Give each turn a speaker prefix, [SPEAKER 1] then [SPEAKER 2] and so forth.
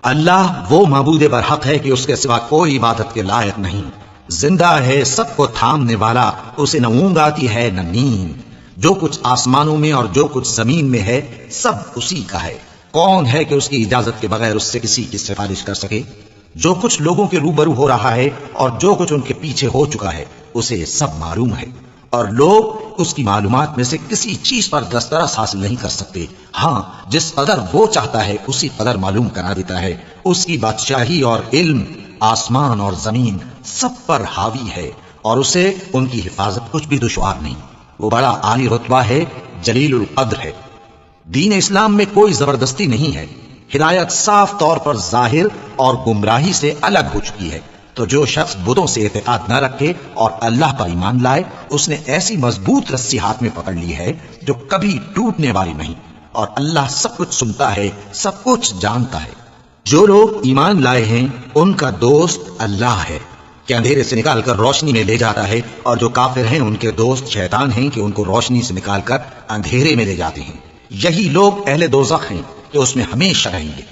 [SPEAKER 1] اللہ وہ معبود برحق ہے کہ اس کے سوا کوئی عبادت کے لائق نہیں، زندہ ہے، سب کو تھامنے والا، اسے نہ اونگ آتی ہے نہ نیند۔ جو کچھ آسمانوں میں اور جو کچھ زمین میں ہے سب اسی کا ہے۔ کون ہے کہ اس کی اجازت کے بغیر اس سے کسی کی سفارش کر سکے؟ جو کچھ لوگوں کے روبرو ہو رہا ہے اور جو کچھ ان کے پیچھے ہو چکا ہے اسے سب معلوم ہے، اور لوگ اس کی معلومات میں سے کسی چیز پر دسترس حاصل نہیں کر سکتے۔ ہاں، جس قدر وہ چاہتا ہے اسی قدر معلوم کرا دیتا ہے۔ اس کی بادشاہی اور علم آسمان اور زمین سب پر حاوی ہے، اور اسے ان کی حفاظت کچھ بھی دشوار نہیں۔ وہ بڑا عالی رتبہ ہے، جلیل القدر ہے۔ دین اسلام میں کوئی زبردستی نہیں ہے، ہدایت صاف طور پر ظاہر اور گمراہی سے الگ ہو چکی ہے۔ تو جو شخص بتوں سے اعتقاد نہ رکھے اور اللہ پر ایمان لائے، اس نے ایسی مضبوط رسی ہاتھ میں پکڑ لی ہے جو کبھی ٹوٹنے والی نہیں، اور اللہ سب کچھ سنتا ہے، سب کچھ جانتا ہے۔ جو لوگ ایمان لائے ہیں ان کا دوست اللہ ہے کہ اندھیرے سے نکال کر روشنی میں لے جاتا ہے، اور جو کافر ہیں ان کے دوست شیطان ہیں کہ ان کو روشنی سے نکال کر اندھیرے میں لے جاتے ہیں۔ یہی لوگ اہل دوزخ ہیں کہ اس میں ہمیشہ رہیں گے۔